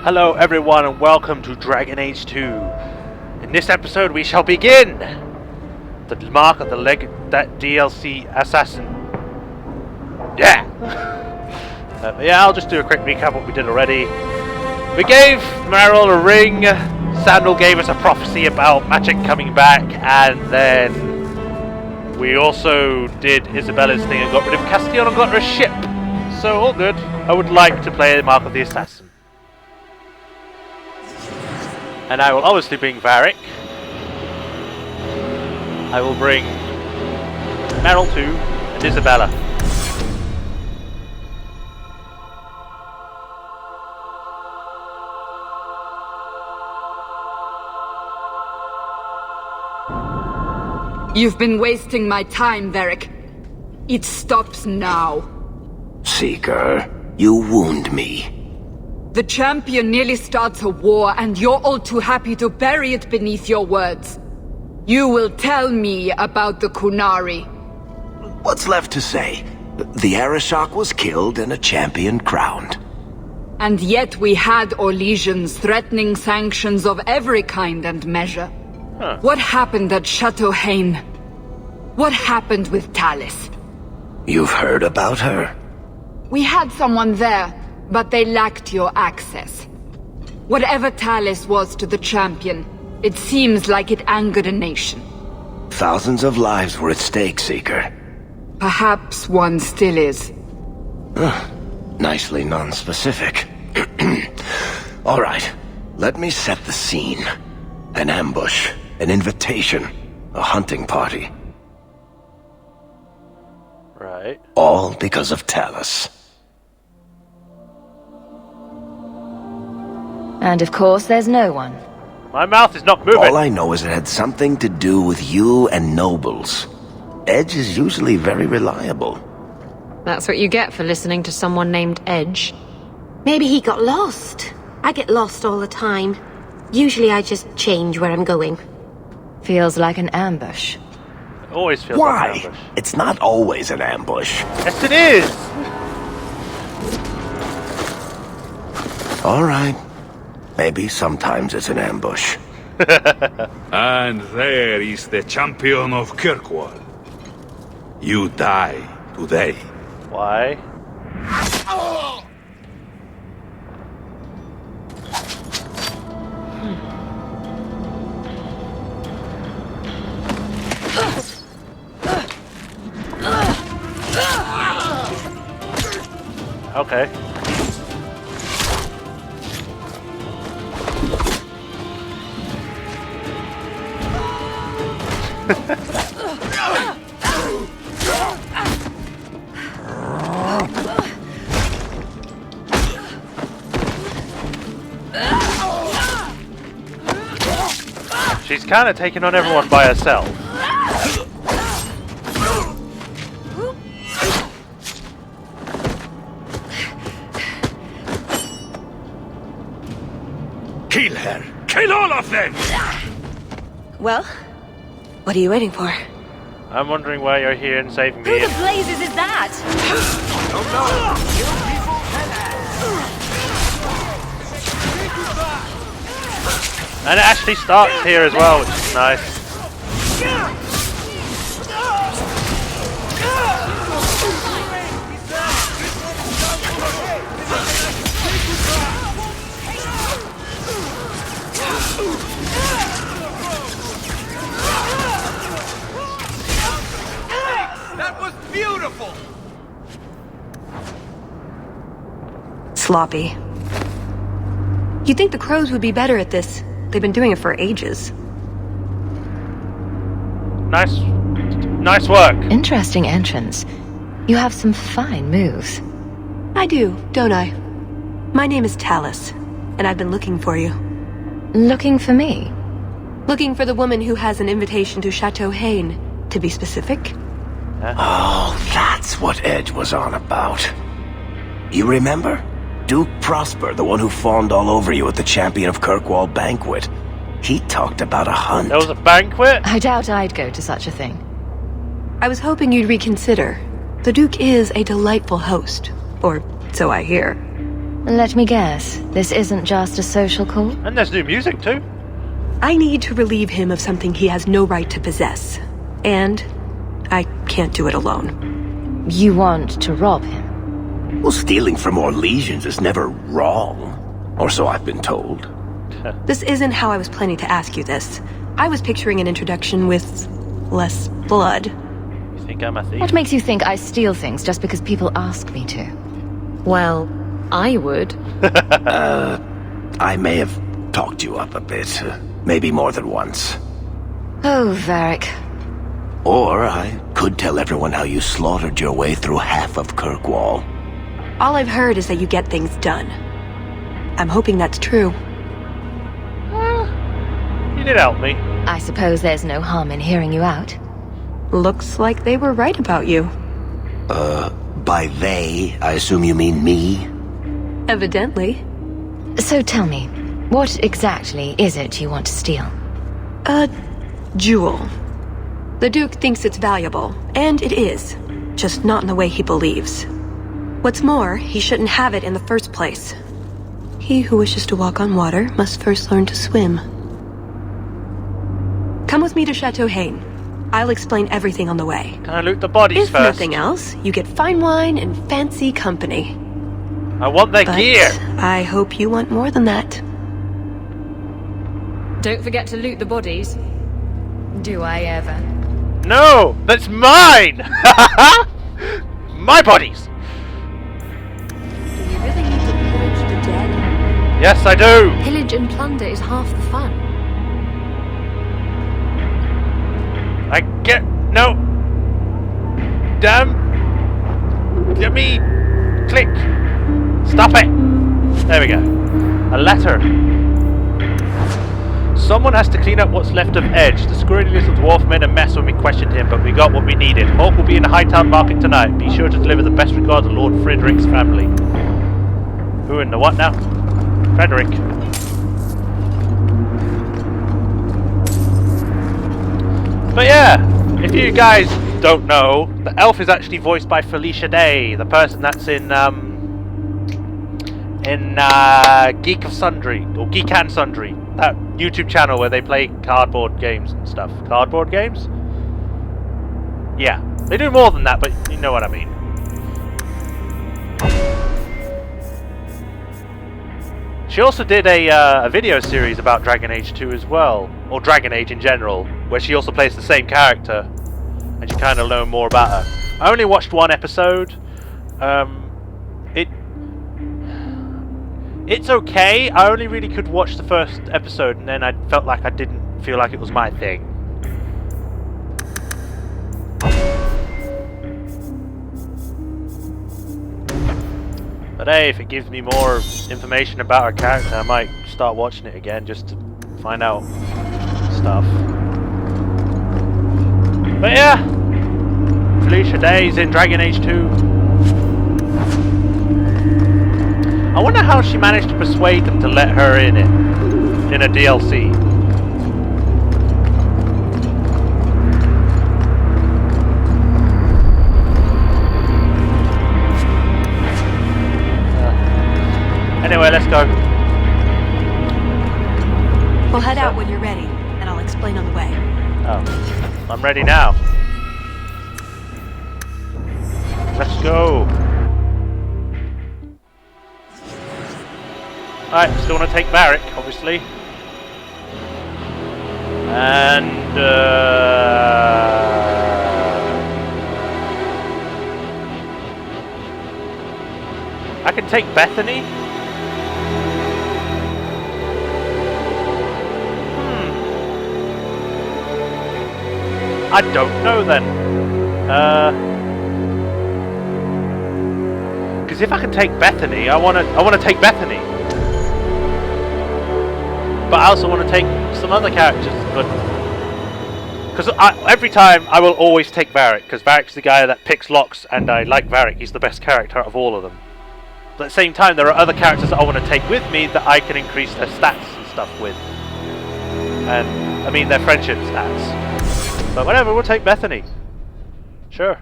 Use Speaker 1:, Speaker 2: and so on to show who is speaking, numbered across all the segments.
Speaker 1: Hello everyone and welcome to Dragon Age 2. In this episode we shall begin the Mark of the that DLC Assassin. Yeah! I'll just do a quick recap of what we did already. We gave Meryl a ring, Sandal gave us a prophecy about magic coming back, and then we also did Isabella's thing and got rid of Castillon and got her a ship. So all good. I would like to play the Mark of the Assassin. And I will obviously bring Varric. I will bring Meryl too, and Isabella.
Speaker 2: You've been wasting my time, Varric. It stops now.
Speaker 3: Seeker, you wound me.
Speaker 2: The champion nearly starts a war, and you're all too happy to bury it beneath your words. You will tell me about the Qunari.
Speaker 3: What's left to say? The Arishok was killed and a champion crowned.
Speaker 2: And yet we had Orlesians threatening sanctions of every kind and measure. What happened at Chateau Hain? What happened with Talis?
Speaker 3: You've heard about her?
Speaker 2: We had someone there, but they lacked your access. Whatever Talis was to the champion, it seems like it angered a nation.
Speaker 3: Thousands of lives were at stake, Seeker.
Speaker 2: Perhaps one still is.
Speaker 3: Nicely non-specific. All right, let me set the scene. An ambush, an invitation, a hunting party.
Speaker 1: Right.
Speaker 3: All because of Talis.
Speaker 4: And of course, there's no one.
Speaker 1: My mouth is not moving.
Speaker 3: All I know is it had something to do with you and nobles. Edge is usually very reliable.
Speaker 5: That's what you get for listening to someone named Edge.
Speaker 6: Maybe he got lost. I get lost all the time. Usually I just change where I'm going.
Speaker 4: Feels like an ambush.
Speaker 1: It always feels
Speaker 3: Why?
Speaker 1: like an ambush.
Speaker 3: It's not always an ambush.
Speaker 1: Yes, it is!
Speaker 3: All right. Maybe sometimes it's an ambush.
Speaker 7: And there is the champion of Kirkwall. You die today.
Speaker 1: Why? Okay. She's kind of taking on everyone by herself.
Speaker 7: Kill her! Kill all of them!
Speaker 8: Well, what are you waiting for?
Speaker 1: I'm wondering why you're here and saving me.
Speaker 8: Who the blazes is that?
Speaker 1: And it actually starts here as well, which is nice.
Speaker 9: That was beautiful!
Speaker 8: Sloppy. You'd think the crows would be better at this. They've been doing it for ages.
Speaker 1: Nice work.
Speaker 4: Interesting entrance. You have some fine moves.
Speaker 8: I do, don't I? My name is Talis, and I've been looking for you.
Speaker 4: Looking for me?
Speaker 8: Looking for the woman who has an invitation to Chateau Hain, to be specific.
Speaker 3: Oh, that's what Edge was on about. You remember? Duke Prosper, the one who fawned all over you at the Champion of Kirkwall banquet. He talked about a hunt.
Speaker 1: There was a banquet?
Speaker 4: I doubt I'd go to such a thing.
Speaker 8: I was hoping you'd reconsider. The Duke is a delightful host. Or so I hear.
Speaker 4: Let me guess, this isn't just a social call?
Speaker 1: And there's new music too.
Speaker 8: I need to relieve him of something he has no right to possess. And I can't do it alone.
Speaker 4: You want to rob him?
Speaker 3: Well, stealing from Orlesians is never wrong. Or so I've been told.
Speaker 8: This isn't how I was planning to ask you this. I was picturing an introduction with less blood.
Speaker 1: You think I'm a thief?
Speaker 4: What makes you think I steal things just because people ask me to?
Speaker 5: Well, I would.
Speaker 3: I may have talked you up a bit. Maybe more than once.
Speaker 4: Oh, Varric.
Speaker 3: Or I could tell everyone how you slaughtered your way through half of Kirkwall.
Speaker 8: All I've heard is that you get things done. I'm hoping that's true.
Speaker 1: You did help me.
Speaker 4: I suppose there's no harm in hearing you out.
Speaker 8: Looks like they were right about you.
Speaker 3: By they, I assume you mean me?
Speaker 8: Evidently.
Speaker 4: So tell me, what exactly is it you want to steal?
Speaker 8: A jewel. The Duke thinks it's valuable, and it is. Just not in the way he believes. What's more, he shouldn't have it in the first place. He who wishes to walk on water must first learn to swim. Come with me to Chateau Hain. I'll explain everything on the way.
Speaker 1: Can I loot the bodies
Speaker 8: If
Speaker 1: first?
Speaker 8: nothing else, you get fine wine and fancy company.
Speaker 1: I want their
Speaker 8: But
Speaker 1: gear.
Speaker 8: I hope you want more than that.
Speaker 5: Don't forget to loot the bodies.
Speaker 4: Do I ever?
Speaker 1: No, that's mine. My bodies.
Speaker 8: Do we really need to pillage the dead?
Speaker 1: Yes, I do.
Speaker 5: Pillage and plunder is half the fun.
Speaker 1: I get no. Damn. Let me click. Stop it. There we go. A letter. Someone has to clean up what's left of Edge. The squirrely little dwarf made a mess when we questioned him, but we got what we needed. Hawk will be in the Hightown Market tonight. Be sure to deliver the best regards to Lord Frederick's family. Who in the what now? Frederick. But yeah, if you guys don't know, the elf is actually voiced by Felicia Day, the person that's in Geek of Sundry, or Geek and Sundry, that YouTube channel where they play cardboard games and stuff. Cardboard games? Yeah, they do more than that, but you know what I mean. She also did a video series about Dragon Age 2 as well, or Dragon Age in general, where she also plays the same character, and you kind of learn more about her. I only watched one episode. It's okay. I only really could watch the first episode, and then I felt like I didn't feel like it was my thing. But hey, if it gives me more information about her character, I might start watching it again just to find out stuff. But yeah, Felicia Day's in Dragon Age 2. I wonder how she managed to persuade them to let her in it, in a DLC. Anyway, let's go.
Speaker 8: We'll head out when you're ready, and I'll explain on the way.
Speaker 1: Oh, I'm ready now. Let's go. Alright, still want to take Varric, obviously. And, I can take Bethany. I don't know then. Because if I can take Bethany, I want to take Bethany. But I also want to take some other characters. But because every time I will always take Varric, because Varric's the guy that picks locks, and I like Varric. He's the best character out of all of them. But at the same time, there are other characters that I want to take with me that I can increase their stats and stuff with. And I mean their friendship stats. But whatever, we'll take Bethany. Sure.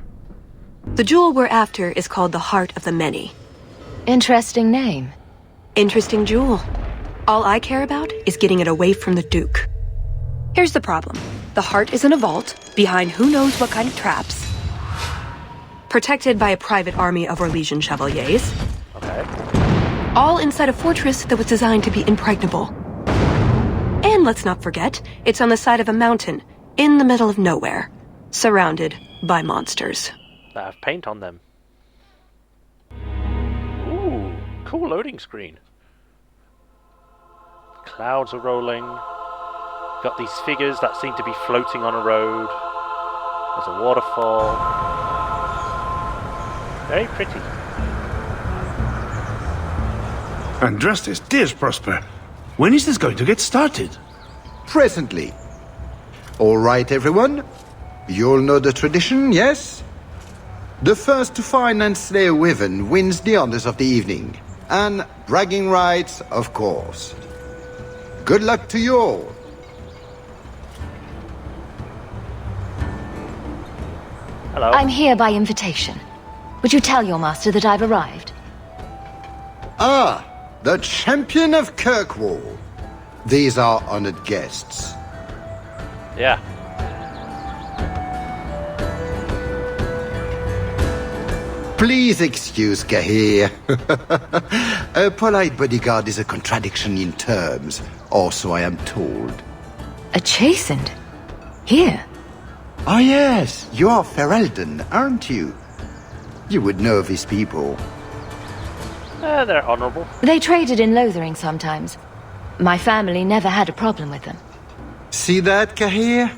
Speaker 8: The jewel we're after is called the Heart of the Many.
Speaker 4: Interesting name.
Speaker 8: Interesting jewel. All I care about is getting it away from the Duke. Here's the problem. The heart is in a vault, behind who knows what kind of traps. Protected by a private army of Orlesian chevaliers.
Speaker 1: Okay.
Speaker 8: All inside a fortress that was designed to be impregnable. And let's not forget, it's on the side of a mountain, in the middle of nowhere, surrounded by monsters.
Speaker 1: That have paint on them. Ooh, cool loading screen. Clouds are rolling. Got these figures that seem to be floating on a road. There's a waterfall. Very pretty.
Speaker 7: Andrastes, dear Prosper, when is this going to get started?
Speaker 10: Presently. All right, everyone. You'll know the tradition, yes? The first to find and slay a wyvern wins the honors of the evening. And bragging rights, of course. Good luck to you all.
Speaker 1: Hello.
Speaker 4: I'm here by invitation. Would you tell your master that I've arrived?
Speaker 10: Ah, the champion of Kirkwall. These are honored guests.
Speaker 1: Yeah.
Speaker 10: Please excuse Cahir. A polite bodyguard is a contradiction in terms, or so I am told.
Speaker 4: A chastened? Here?
Speaker 10: Ah yes, you are Ferelden, aren't you? You would know these people.
Speaker 1: They're honourable.
Speaker 4: They traded in Lothering sometimes. My family never had a problem with them.
Speaker 10: See that, Cahir?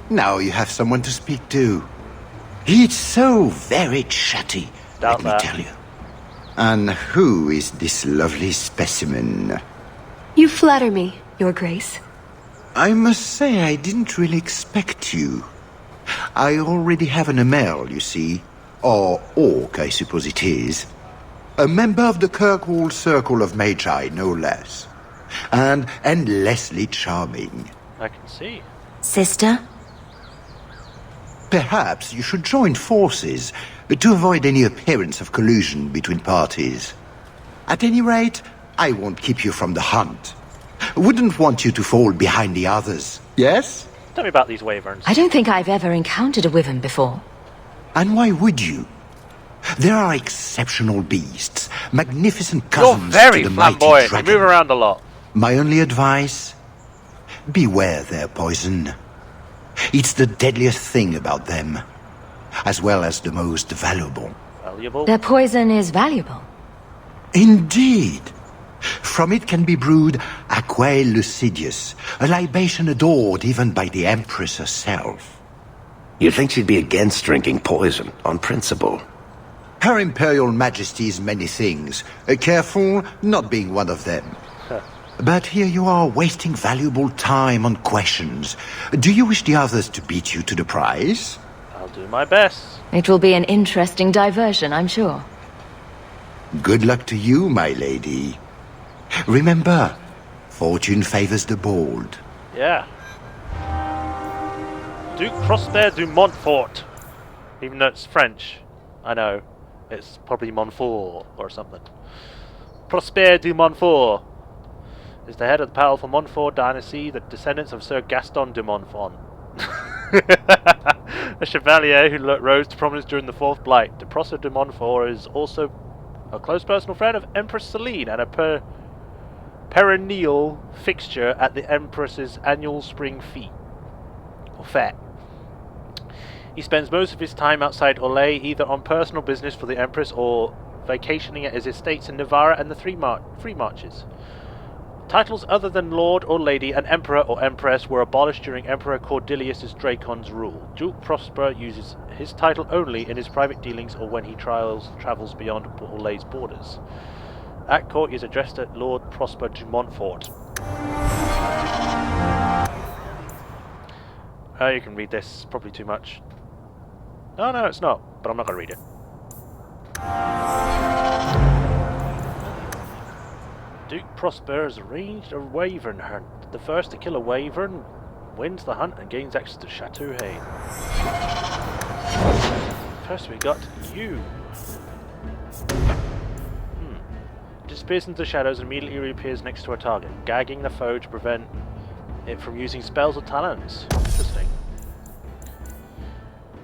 Speaker 10: Now you have someone to speak to. It's so very chatty,
Speaker 1: Doubt
Speaker 10: let
Speaker 1: that.
Speaker 10: me tell you. And who is this lovely specimen?
Speaker 8: You flatter me, Your Grace.
Speaker 10: I must say I didn't really expect you. I already have an Emel, you see. Or Orc, I suppose it is. A member of the Kirkwall Circle of Magi, no less. And endlessly charming.
Speaker 1: I can see.
Speaker 4: Sister?
Speaker 10: Perhaps you should join forces to avoid any appearance of collusion between parties. At any rate, I won't keep you from the hunt. Wouldn't want you to fall behind the others, yes?
Speaker 1: Tell me about these wyverns.
Speaker 4: I don't think I've ever encountered a wyvern before.
Speaker 10: And why would you? There are exceptional beasts, magnificent cousins
Speaker 1: You're very
Speaker 10: to the mighty
Speaker 1: flamboyant. You
Speaker 10: dragon.
Speaker 1: move around a lot.
Speaker 10: My only advice? Beware their poison. It's the deadliest thing about them, as well as the most valuable.
Speaker 1: Valuable?
Speaker 4: Their poison is valuable.
Speaker 10: Indeed. From it can be brewed Aquae Lucidius, a libation adored even by the Empress herself.
Speaker 3: You'd think she'd be against drinking poison, on principle.
Speaker 10: Her Imperial Majesty's many things, careful not being one of them. But here you are wasting valuable time on questions. Do you wish the others to beat you to the prize?
Speaker 1: I'll do my best.
Speaker 4: It will be an interesting diversion, I'm sure.
Speaker 10: Good luck to you, my lady. Remember, fortune favors the bold.
Speaker 1: Yeah. Duke Prosper du Montfort. Even though it's French. I know. It's probably Montfort or something. Prosper du Montfort is the head of the powerful Montfort dynasty, the descendants of Sir Gaston de Montfort. A chevalier who rose to prominence during the Fourth Blight. De Prosper de Montfort is also a close personal friend of Empress Celine and a perennial fixture at the Empress's annual spring fete, or fair. He spends most of his time outside Orlais, either on personal business for the Empress or vacationing at his estates in Navarra and the Three Marches. Titles other than Lord or Lady and Emperor or Empress were abolished during Emperor Cordelius Dracon's rule. Duke Prosper uses his title only in his private dealings or when he travels beyond Orlais' borders. At court he is addressed as Lord Prosper du Montfort. You can read this, probably too much. No, it's not, but I'm not going to read it. Duke Prosper has arranged a wyvern hunt. The first to kill a wyvern wins the hunt and gains access to Chateau Hain. First we got you. It is disappears into the shadows and immediately reappears next to a target, gagging the foe to prevent it from using spells or talents. Interesting.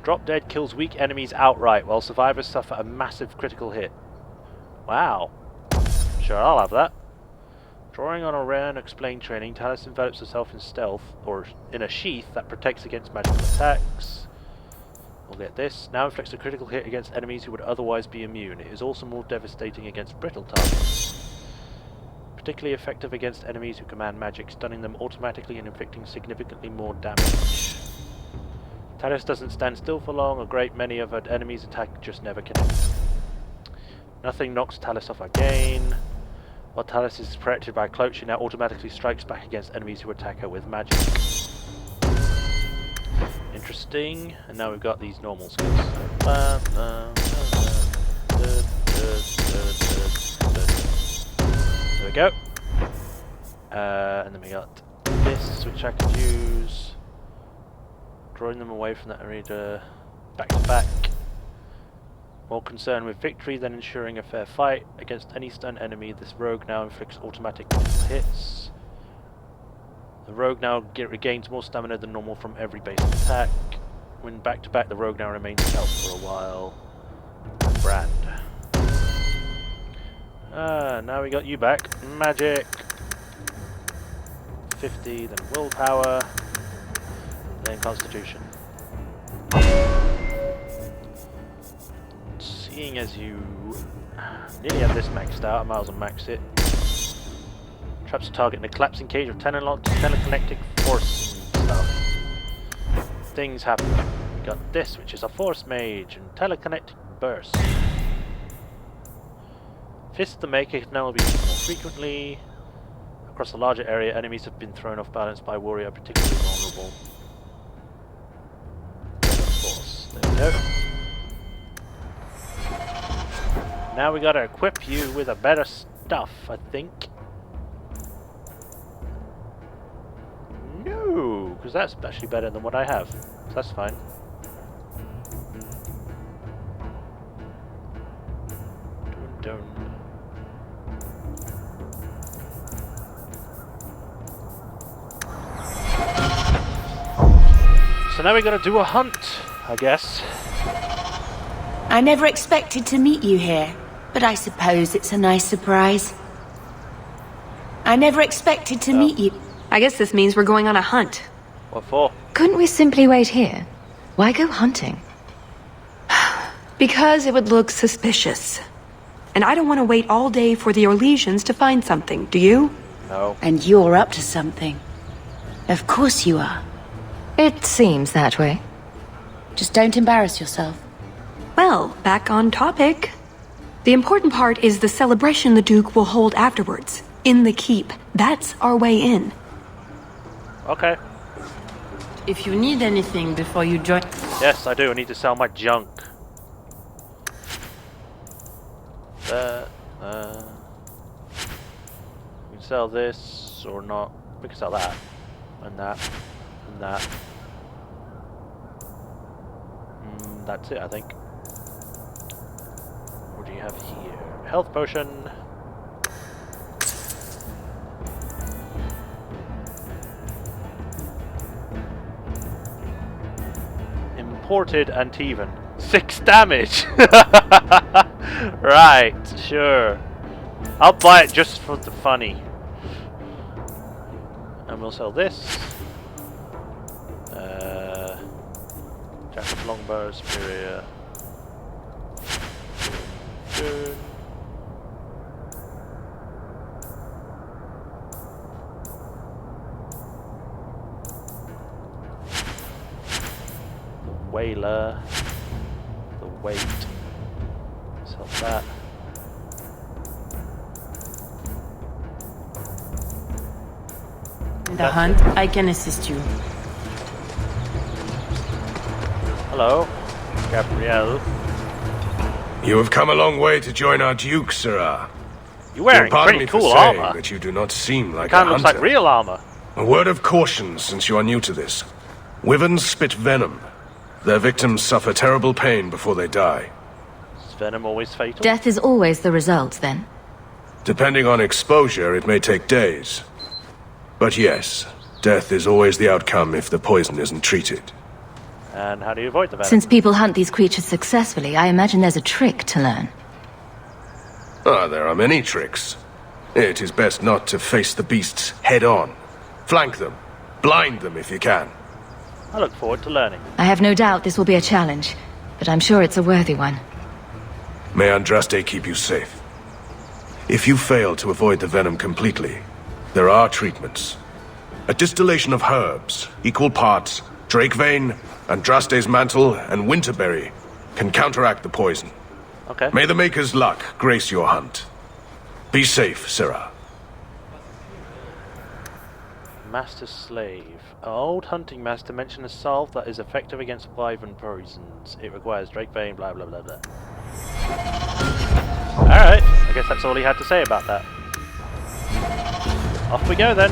Speaker 1: Drop Dead kills weak enemies outright, while survivors suffer a massive critical hit. Wow. Sure, I'll have that. Drawing on a rare and explained training, Talis envelops herself in stealth, or in a sheath that protects against magical attacks. We'll get this. Now inflicts a critical hit against enemies who would otherwise be immune. It is also more devastating against brittle targets. Particularly effective against enemies who command magic, stunning them automatically and inflicting significantly more damage. Talis doesn't stand still for long. A great many of her enemies' attack just never connect. Nothing knocks Talis off again. While Talis is protected by a cloak, she now automatically strikes back against enemies who attack her with magic. Interesting. And now we've got these normal skills. There we go. And then we got this, which I could use. Drawing them away from that arena back to back. More concerned with victory than ensuring a fair fight. Against any stunned enemy, this rogue now inflicts automatic hits. The rogue now regains more stamina than normal from every basic attack. When back to back, the rogue now remains stealth for a while. Brand. Now we got you back. Magic. 50, then willpower. Then Constitution. Seeing as you nearly have this maxed out, I might as well max it. Traps a target in a collapsing cage of telekinetic force and stuff. Things happen. We got this, which is a force mage, and telekinetic burst. Fist of the Maker can now be used more frequently. Across a larger area, enemies have been thrown off balance by warrior, particularly vulnerable. There we go. Now we gotta equip you with a better stuff, I think. No, because that's actually better than what I have. So that's fine. Dun, dun. So now we gotta do a hunt, I guess.
Speaker 11: I never expected to meet you here, but I suppose it's a nice surprise. I never expected to meet you.
Speaker 8: I guess this means we're going on a hunt.
Speaker 1: What for?
Speaker 4: Couldn't we simply wait here? Why go hunting?
Speaker 8: Because it would look suspicious. And I don't want to wait all day for the Orlesians to find something, do you?
Speaker 1: No.
Speaker 11: And you're up to something. Of course you are.
Speaker 4: It seems that way.
Speaker 11: Just don't embarrass yourself.
Speaker 8: Well, back on topic. The important part is the celebration the Duke will hold afterwards. In the keep. That's our way in.
Speaker 1: Okay.
Speaker 11: If you need anything before you join...
Speaker 1: Yes, I do. I need to sell my junk. We can sell this or not. We can sell that. And that. And that. That's it, I think. What do you have here? Health potion. Imported Antivan. 6 damage! Right, sure. I'll buy it just for the funny. And we'll sell this. Jack of Longbow, Superior. Good. Whaler, the weight, sell that.
Speaker 11: The hunt, I can assist you.
Speaker 1: Hello, Gabrielle.
Speaker 3: You have come a long way to join our Duke, Sirrah.
Speaker 1: You're wearing
Speaker 3: Pardon
Speaker 1: pretty
Speaker 3: me for
Speaker 1: cool
Speaker 3: saying
Speaker 1: armor.
Speaker 3: that you do not seem like
Speaker 1: Kind
Speaker 3: a
Speaker 1: of looks
Speaker 3: hunter.
Speaker 1: like real armor.
Speaker 3: A word of caution, since you are new to this. Wyverns spit venom. Their victims suffer terrible pain before they die.
Speaker 1: Is venom always fatal?
Speaker 4: Death is always the result, then.
Speaker 3: Depending on exposure, it may take days. But yes, death is always the outcome if the poison isn't treated.
Speaker 1: And how do you avoid the venom?
Speaker 4: Since people hunt these creatures successfully, I imagine there's a trick to learn.
Speaker 3: Ah, there are many tricks. It is best not to face the beasts head-on. Flank them. Blind them if you can.
Speaker 1: I look forward to learning.
Speaker 4: I have no doubt this will be a challenge, but I'm sure it's a worthy one.
Speaker 3: May Andraste keep you safe. If you fail to avoid the venom completely, there are treatments. A distillation of herbs, equal parts, Drakevein, Andraste's mantle, and winterberry can counteract the poison.
Speaker 1: Okay.
Speaker 3: May the Maker's luck grace your hunt. Be safe, Sarah.
Speaker 1: Master Slave. An old hunting master mentioned a salve that is effective against wyvern poisons. It requires Drakevein, blah blah blah blah. Alright, I guess that's all he had to say about that. Off we go then.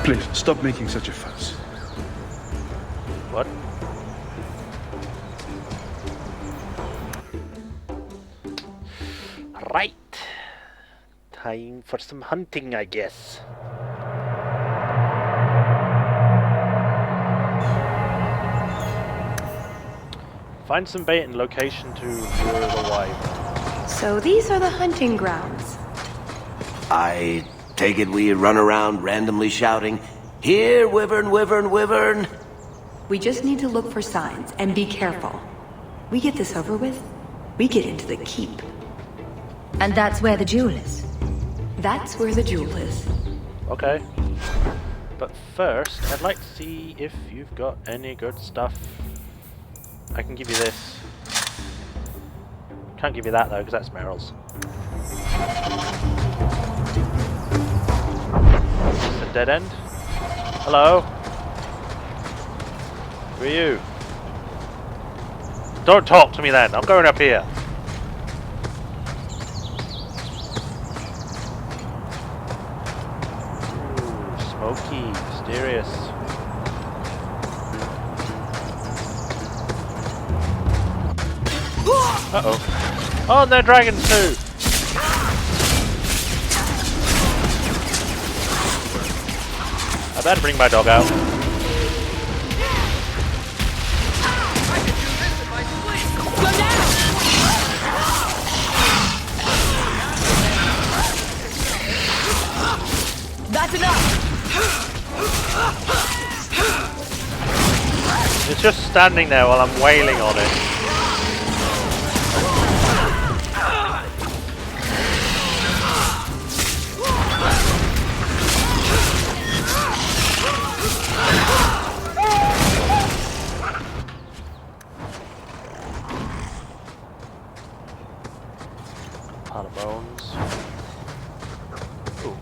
Speaker 7: Please, stop making such a fuss.
Speaker 1: What? Right. Time for some hunting, I guess. Find some bait and location to lure the wyvern.
Speaker 8: So these are the hunting grounds.
Speaker 3: I take it we run around randomly shouting, "Here, wyvern, wyvern, wyvern!"
Speaker 8: We just need to look for signs and be careful. We get this over with, we get into the keep.
Speaker 4: And that's where the jewel is.
Speaker 8: That's where the jewel is.
Speaker 1: Okay. But first, I'd like to see if you've got any good stuff. I can give you this. Can't give you that though, because that's Meryl's. It's a dead end. Hello? Who are you? Don't talk to me then, I'm going up here. Ooh, smoky, mysterious. Uh-oh. Oh, and they're dragons too! I better bring my dog out.
Speaker 2: That's enough!
Speaker 1: It's just standing there while I'm wailing on it. Pile of bones. Ooh.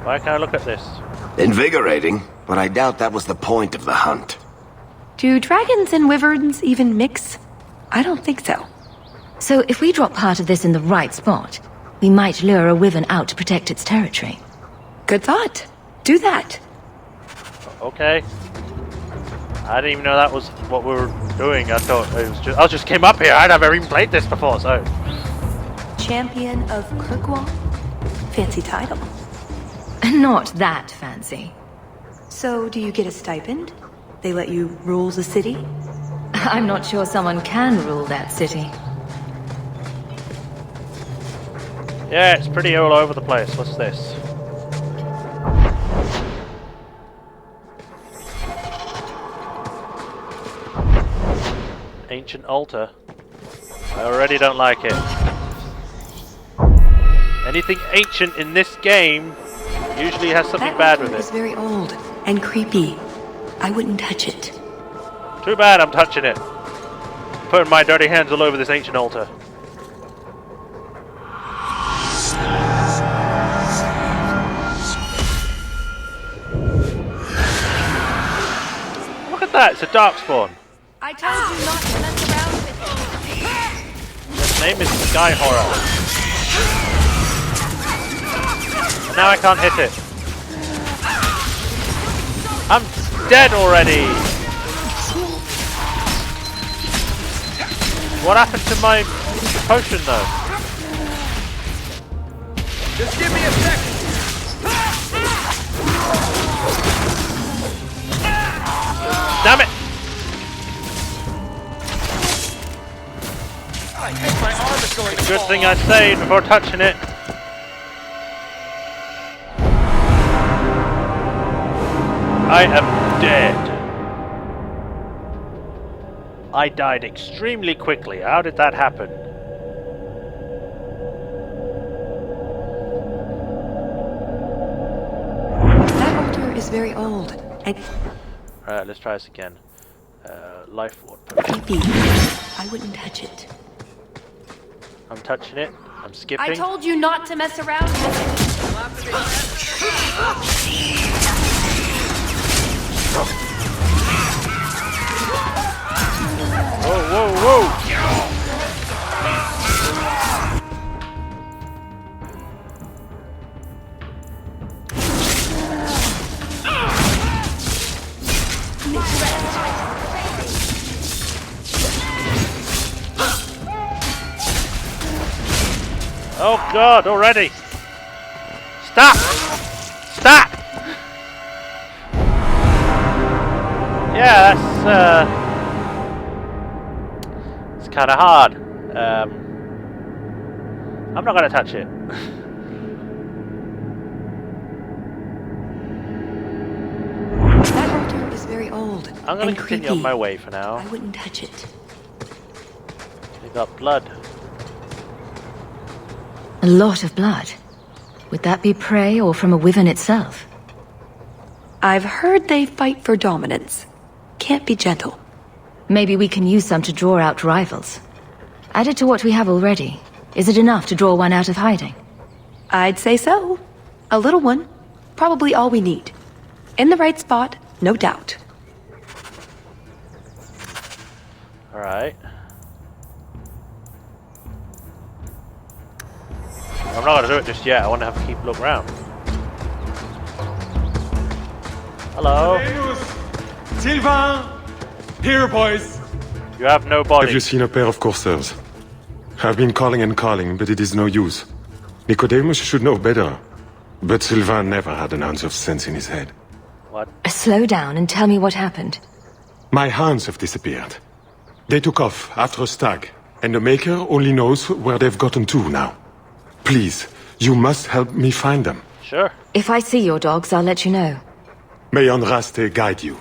Speaker 1: Why can't I look at this?
Speaker 3: Invigorating, but I doubt that was the point of the hunt.
Speaker 8: Do dragons and wyverns even mix? I don't think so.
Speaker 4: So if we drop part of this in the right spot, we might lure a wyvern out to protect its territory.
Speaker 8: Good thought. Do that.
Speaker 1: Okay. I didn't even know that was what we were doing. I thought it was just, I just came up here. I'd never even played this before, so.
Speaker 8: Champion of Kirkwall? Fancy title.
Speaker 4: Not that fancy.
Speaker 8: So, do you get a stipend? They let you rule the city?
Speaker 4: I'm not sure someone can rule that city.
Speaker 1: Yeah, it's pretty all over the place. What's this? Ancient altar. I already don't like it. Anything ancient in this game usually has something bad with it.
Speaker 8: It's very old and creepy. I wouldn't touch it.
Speaker 1: Too bad I'm touching it. Putting my dirty hands all over this ancient altar. Look at that, it's a darkspawn.
Speaker 8: I told you not to mess around with it.
Speaker 1: Its name is Sky Horror. And now I can't hit it. dead already! What happened to my potion though?
Speaker 9: Just give me a second.
Speaker 1: Damn it!
Speaker 9: I think my arm is going to
Speaker 1: Good
Speaker 9: fall
Speaker 1: thing
Speaker 9: off.
Speaker 1: I saved before touching it. I am dead. I died extremely quickly. How did that happen?
Speaker 8: That altar is very old. And
Speaker 1: Alright, let's try this again. Life ward.
Speaker 8: creepy. I wouldn't touch it.
Speaker 1: I'm touching it. I'm skipping.
Speaker 11: I told you not to mess around with it.
Speaker 1: Whoa, whoa, whoa! Oh God, already! Stop! Stop! Yeah, it's kind of hard. I'm not gonna touch it.
Speaker 8: That altar is very old.
Speaker 1: I'm gonna
Speaker 8: and
Speaker 1: continue
Speaker 8: creepy.
Speaker 1: on my way for now.
Speaker 8: I wouldn't touch it.
Speaker 1: We got blood.
Speaker 4: A lot of blood. Would that be prey or from a wyvern itself?
Speaker 8: I've heard they fight for dominance. Can't be gentle.
Speaker 4: Maybe we can use some to draw out rivals. Added to what we have already. Is it enough to draw one out of hiding?
Speaker 8: I'd say so. A little one. Probably all we need. In the right spot, no doubt.
Speaker 1: Alright. I'm not gonna do it just yet. I want to have a keep look around. Hello.
Speaker 12: Sylvain! Here, boys!
Speaker 1: You have no body.
Speaker 12: Have you seen a pair of coursers? I've been calling and calling, but it is no use. Nicodemus should know better. But Sylvain never had an ounce of sense in his head.
Speaker 1: What?
Speaker 4: Slow down and tell me what happened.
Speaker 12: My hounds have disappeared. They took off after a stag, and the Maker only knows where they've gotten to now. Please, you must help me find them.
Speaker 1: Sure.
Speaker 4: If I see your dogs, I'll let you know.
Speaker 12: May Andraste guide you.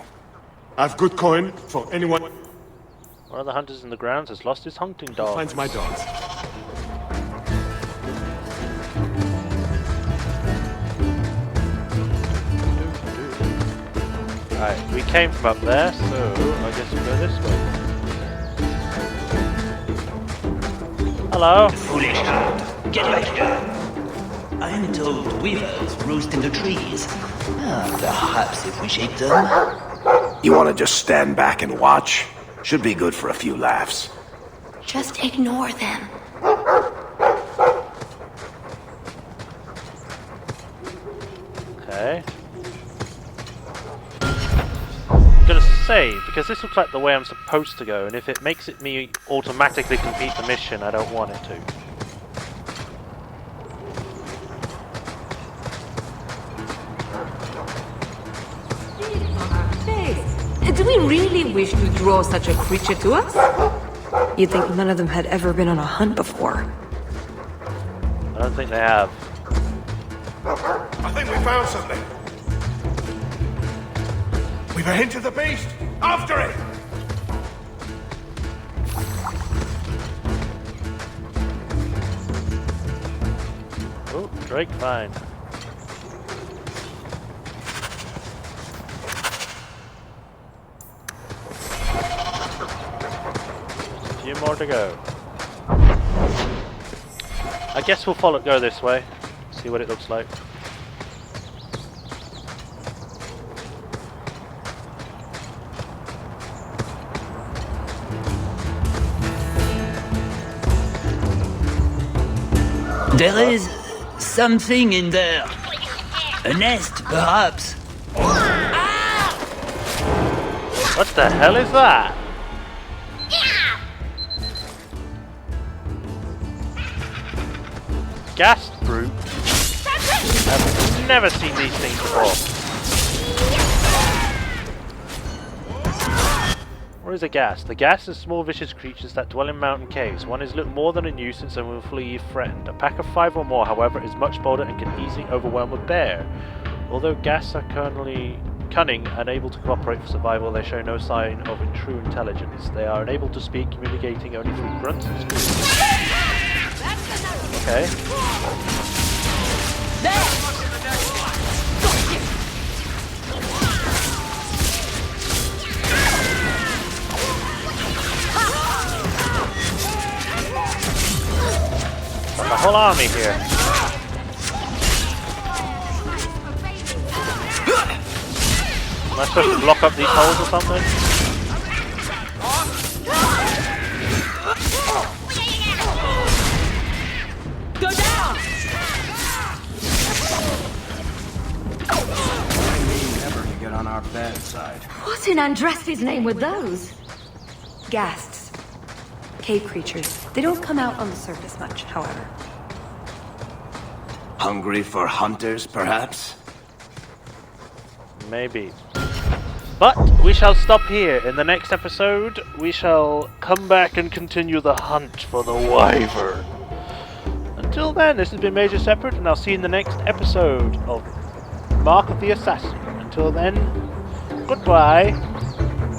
Speaker 12: I've good coin for anyone
Speaker 1: One of the hunters in the grounds has lost his hunting
Speaker 12: who
Speaker 1: dog.
Speaker 12: finds my dogs.
Speaker 1: Right, we came from up there, so I guess we'll go this way. Hello.
Speaker 13: Foolish hound. Get back here. I am told weavers roost in the trees. Perhaps if we shake them.
Speaker 3: You want to just stand back and watch? Should be good for a few laughs.
Speaker 6: Just ignore them.
Speaker 1: Okay. I'm gonna save, because this looks like the way I'm supposed to go, and if it makes it me automatically complete the mission, I don't want it to.
Speaker 2: Hey, do we really wish to draw such a creature to us?
Speaker 8: You'd think none of them had ever been on a hunt before.
Speaker 1: I don't think they have.
Speaker 7: I think we found something. We've a hint of the beast. After it!
Speaker 1: Oh, Drake find. Just a few more to go. I guess we'll go this way. See what it looks like.
Speaker 13: There is something in there. A nest, perhaps.
Speaker 1: What the hell is that? Gas brute? I've never seen these things before. What is a ghast? The ghast is small vicious creatures that dwell in mountain caves. One is little more than a nuisance and will flee threatened. A pack of 5 or more, however, is much bolder and can easily overwhelm a bear. Although ghasts are cunning and able to cooperate for survival, they show no sign of true intelligence. They are unable to speak, communicating only through grunts and screams. Okay. Got the whole army here. Am I supposed to block up these holes or something?
Speaker 11: Go down!
Speaker 3: Never to get on our bad side.
Speaker 4: What in Andraste's name were those?
Speaker 8: Ghasts. Cave creatures. They don't come out on the surface much, however.
Speaker 3: Hungry for hunters, perhaps?
Speaker 1: Maybe. But we shall stop here. In the next episode, we shall come back and continue the hunt for the wyvern. Until then, this has been Majorshepard, and I'll see you in the next episode of Mark of the Assassin. Until then, goodbye.